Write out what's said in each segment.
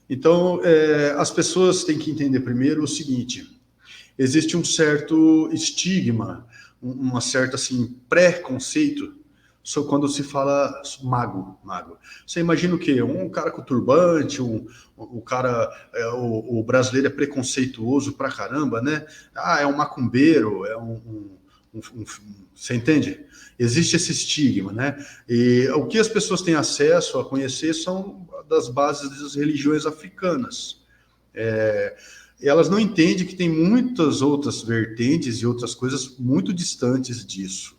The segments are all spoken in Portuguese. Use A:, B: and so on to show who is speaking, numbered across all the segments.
A: Então, as pessoas têm que entender primeiro o seguinte: existe um certo estigma, uma certa assim preconceito sobre quando se fala mago. Você imagina o quê? Um cara com turbante, o cara, o brasileiro é preconceituoso pra caramba, né? Ah, é um macumbeiro, você entende? Existe esse estigma, né? E o que as pessoas têm acesso a conhecer são das bases das religiões africanas. É, elas não entendem que tem muitas outras vertentes e outras coisas muito distantes disso,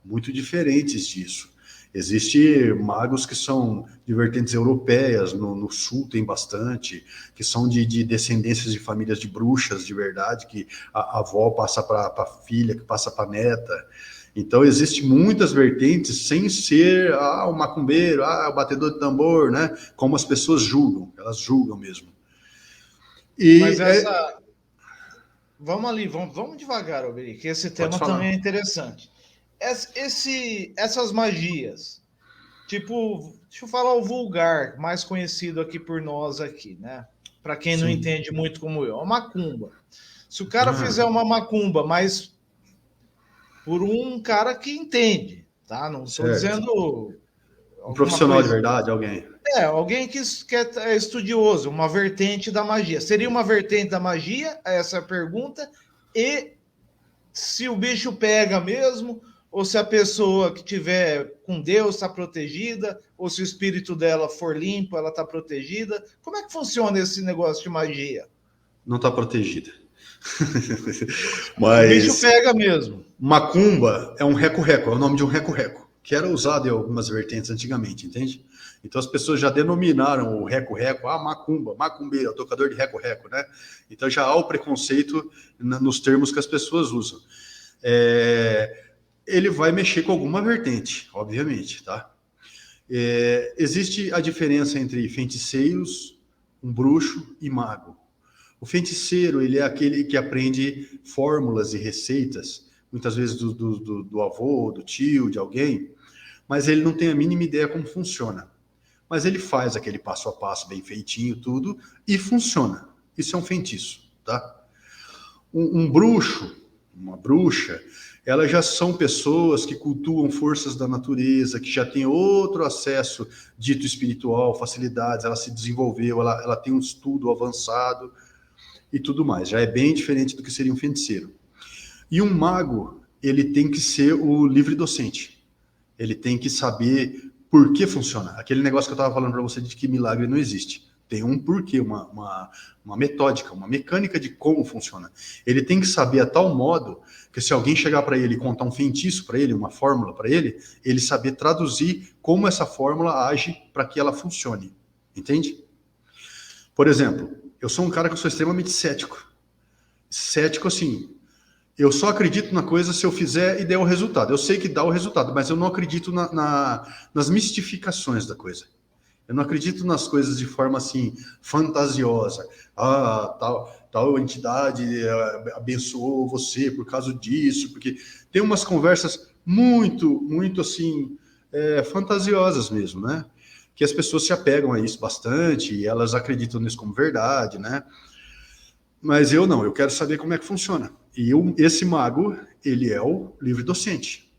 A: muito diferentes disso. Existem magos que são de vertentes europeias, no sul tem bastante, que são de descendências de famílias de bruxas de verdade, que a avó passa para a filha, que passa para a neta. Então, existem muitas vertentes sem ser o macumbeiro, o batedor de tambor, né? Como as pessoas julgam, elas julgam mesmo.
B: Mas
A: E
B: essa. Vamos ali, vamos devagar, Alberi, que esse
A: pode
B: tema também é
A: falar.
B: interessante. Essas magias, tipo, deixa eu falar o vulgar, mais conhecido aqui por nós aqui, né? Para quem não
A: Sim.
B: entende muito como eu, a macumba. Se o cara
A: Ah,
B: fizer uma macumba, mas por um cara que entende, tá? Não estou
A: certo.
B: dizendo
A: Um
B: alguma
A: profissional de
B: coisa.
A: verdade, alguém.
B: Alguém que é estudioso, uma vertente da magia. Seria uma vertente da magia? Essa é a pergunta. E se o bicho pega mesmo, ou se a pessoa que tiver com Deus está protegida, ou se o espírito dela for limpo, ela está protegida. Como é que funciona esse negócio de magia?
A: Não está protegida.
B: O bicho
A: Mas
B: pega mesmo.
A: macumba é um reco-reco, é o nome de um reco-reco, que era usado em algumas vertentes antigamente, entende? Então as pessoas já denominaram o reco-reco, macumba, macumbeiro, tocador de reco-reco, né? Então já há o preconceito nos termos que as pessoas usam. Ele vai mexer com alguma vertente, obviamente, tá? Existe a diferença entre feiticeiros, um bruxo e mago. O feiticeiro, ele é aquele que aprende fórmulas e receitas, muitas vezes do avô, do tio, de alguém, mas ele não tem a mínima ideia como funciona. Mas ele faz aquele passo a passo bem feitinho, tudo, e funciona. Isso é um feitiço, tá? Um bruxo, uma bruxa, elas já são pessoas que cultuam forças da natureza, que já têm outro acesso dito espiritual, facilidades, ela se desenvolveu, ela tem um estudo avançado e tudo mais. Já é bem diferente do que seria um feiticeiro. E um mago, ele tem que ser o livre docente. Ele tem que saber por que funciona. Aquele negócio que eu estava falando para você de que milagre não existe. Tem um porquê, uma metódica, uma mecânica de como funciona. Ele tem que saber a tal modo que se alguém chegar para ele e contar um feitiço para ele, uma fórmula para ele saber traduzir como essa fórmula age para que ela funcione. Entende? Por exemplo, eu sou um cara que eu sou extremamente cético. Cético assim, eu só acredito na coisa se eu fizer e der o resultado. Eu sei que dá o resultado, mas eu não acredito nas mistificações da coisa. Eu não acredito nas coisas de forma assim, fantasiosa. Tal entidade abençoou você por causa disso, porque tem umas conversas muito assim, fantasiosas mesmo, né? Que as pessoas se apegam a isso bastante e elas acreditam nisso como verdade, né? Mas eu não, eu quero saber como é que funciona. Esse mago, ele é o livre docente.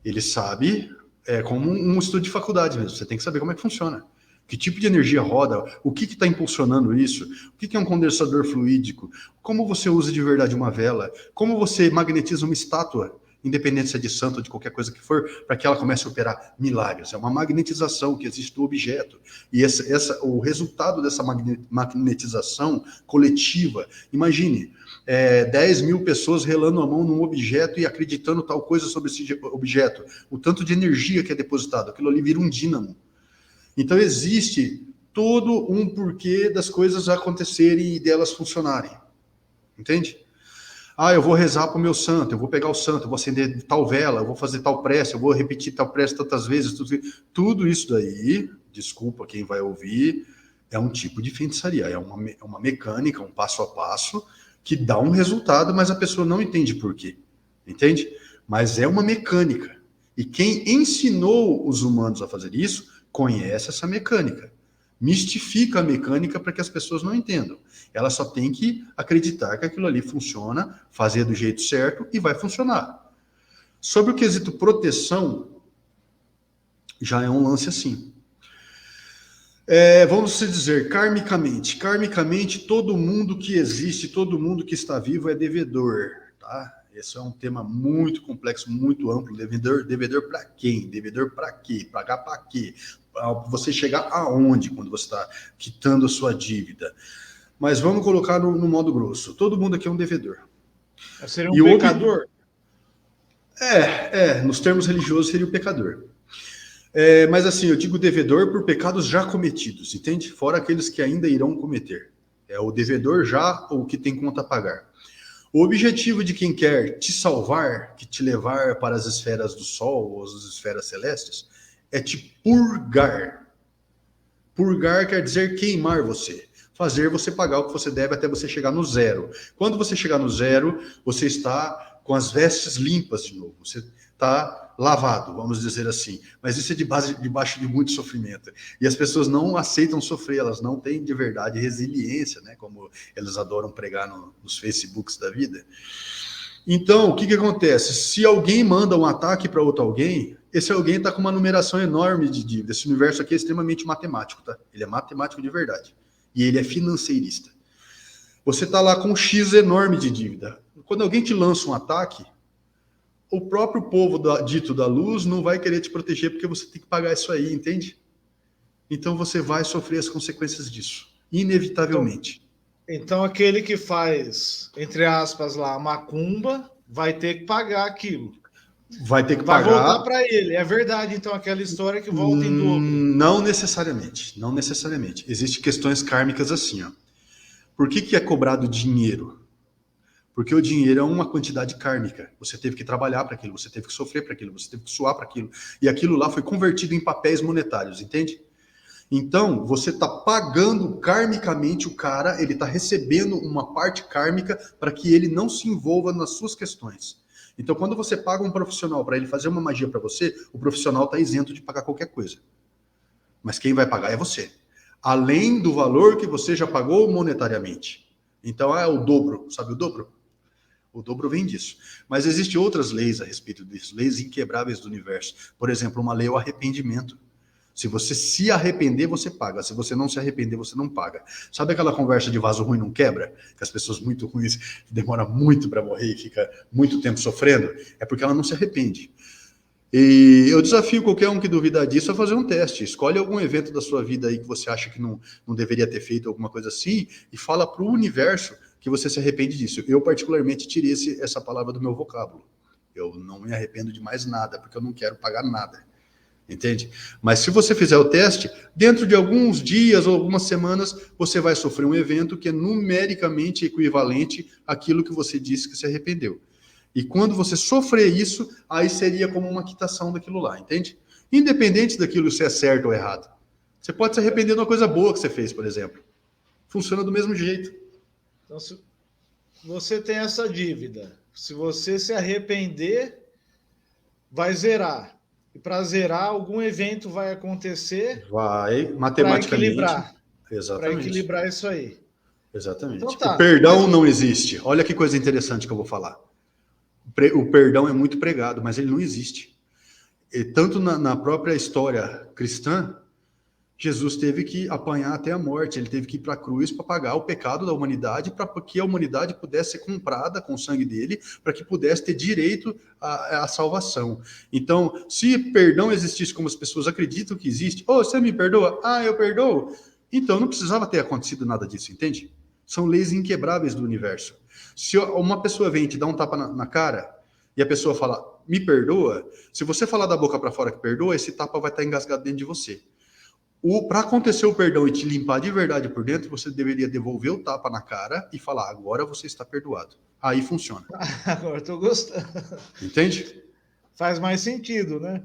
A: Ele sabe, é como um estudo de faculdade mesmo, você tem que saber como é que funciona. Que tipo de energia roda, o que está impulsionando isso, o que é um condensador fluídico, como você usa de verdade uma vela, como você magnetiza uma estátua, independente se é de santo ou de qualquer coisa que for, para que ela comece a operar milagres. É uma magnetização que existe do objeto. E o resultado dessa magnetização coletiva, imagine, 10 mil pessoas relando a mão num objeto e acreditando tal coisa sobre esse objeto. O tanto de energia que é depositado, aquilo ali vira um dínamo. Então existe todo um porquê das coisas acontecerem e delas funcionarem. Entende? Eu vou rezar para o meu santo, eu vou pegar o santo, eu vou acender tal vela, eu vou fazer tal prece, eu vou repetir tal prece tantas vezes. Tudo isso daí, desculpa quem vai ouvir, é um tipo de feitiçaria, é uma mecânica, um passo a passo, que dá um resultado, mas a pessoa não entende por quê. Entende? Mas é uma mecânica. E quem ensinou os humanos a fazer isso, conhece essa mecânica. mistifica a mecânica para que as pessoas não entendam. Ela só tem que acreditar que aquilo ali funciona, fazer do jeito certo e vai funcionar. Sobre o quesito proteção, já é um lance assim. Vamos dizer, karmicamente. Karmicamente, todo mundo que existe, todo mundo que está vivo é devedor, tá? Esse é um tema muito complexo, muito amplo. Devedor para quem? Devedor para quê? Pagar para quê? Para você chegar aonde quando você está quitando a sua dívida? Mas vamos colocar no modo grosso. Todo mundo aqui é um devedor.
B: Seria um pecador?
A: Nos termos religiosos seria o pecador. Mas assim, eu digo devedor por pecados já cometidos, entende? Fora aqueles que ainda irão cometer. É o devedor já ou que tem conta a pagar. O objetivo de quem quer te salvar, que te levar para as esferas do sol ou as esferas celestes, é te purgar. Purgar quer dizer queimar você. Fazer você pagar o que você deve até você chegar no zero. Quando você chegar no zero, você está com as vestes limpas de novo. Você está lavado, vamos dizer assim. Mas isso é debaixo de muito sofrimento. E as pessoas não aceitam sofrer, elas não têm de verdade resiliência, né? Como eles adoram pregar nos Facebooks da vida. Então, o que acontece? Se alguém manda um ataque para outro alguém, esse alguém está com uma numeração enorme de dívida. Esse universo aqui é extremamente matemático, tá? Ele é matemático de verdade. E ele é financeirista. Você está lá com um X enorme de dívida. Quando alguém te lança um ataque, o próprio povo dito da luz não vai querer te proteger porque você tem que pagar isso aí, entende? Então você vai sofrer as consequências disso, inevitavelmente.
B: Então aquele que faz, entre aspas lá, a macumba, vai ter que pagar aquilo.
A: Vai ter que pagar.
B: Vai voltar para ele. É verdade, então, aquela história que volta em dobro.
A: Não necessariamente. Não necessariamente. Existem questões kármicas assim, ó. Por que é cobrado dinheiro? Porque o dinheiro é uma quantidade kármica. Você teve que trabalhar para aquilo, você teve que sofrer para aquilo, você teve que suar para aquilo. E aquilo lá foi convertido em papéis monetários, entende? Então, você está pagando karmicamente o cara, ele está recebendo uma parte kármica para que ele não se envolva nas suas questões. Então, quando você paga um profissional para ele fazer uma magia para você, o profissional está isento de pagar qualquer coisa. Mas quem vai pagar é você. Além do valor que você já pagou monetariamente. Então, é o dobro. Sabe o dobro? O dobro vem disso. Mas existem outras leis a respeito disso. Leis inquebráveis do universo. Por exemplo, uma lei é o arrependimento. Se você se arrepender, você paga. Se você não se arrepender, você não paga. Sabe aquela conversa de vaso ruim não quebra? Que as pessoas muito ruins demoram muito para morrer e fica muito tempo sofrendo? É porque ela não se arrepende. E eu desafio qualquer um que duvidar disso a fazer um teste. Escolhe algum evento da sua vida aí que você acha que não deveria ter feito, alguma coisa assim, e fala para o universo que você se arrepende disso. Eu, particularmente, tirei essa palavra do meu vocábulo. Eu não me arrependo de mais nada, porque eu não quero pagar nada. Entende? Mas se você fizer o teste, dentro de alguns dias ou algumas semanas, você vai sofrer um evento que é numericamente equivalente àquilo que você disse que se arrependeu. E quando você sofrer isso, aí seria como uma quitação daquilo lá, entende? Independente daquilo se é certo ou errado. Você pode se arrepender de uma coisa boa que você fez, por exemplo. Funciona do mesmo jeito.
B: Então, se você tem essa dívida, se você se arrepender, vai zerar. E para zerar, algum evento vai acontecer.
A: Vai, matematicamente.
B: Para equilibrar.
A: Exatamente.
B: Para equilibrar isso aí.
A: Exatamente.
B: Então, tá.
A: O perdão não existe. Olha que coisa interessante que eu vou falar. O perdão é muito pregado, mas ele não existe. E tanto na própria história cristã, Jesus teve que apanhar até a morte, ele teve que ir para a cruz para pagar o pecado da humanidade, para que a humanidade pudesse ser comprada com o sangue dele, para que pudesse ter direito à salvação. Então, se perdão existisse como as pessoas acreditam que existe, você me perdoa? Eu perdoo. Então, não precisava ter acontecido nada disso, entende? São leis inquebráveis do universo. Se uma pessoa vem e te dá um tapa na cara, e a pessoa fala, me perdoa, se você falar da boca para fora que perdoa, esse tapa vai estar engasgado dentro de você. Para acontecer o perdão e te limpar de verdade por dentro, você deveria devolver o tapa na cara e falar, agora você está perdoado. Aí funciona.
B: Agora estou gostando.
A: Entende?
B: Faz mais sentido, né?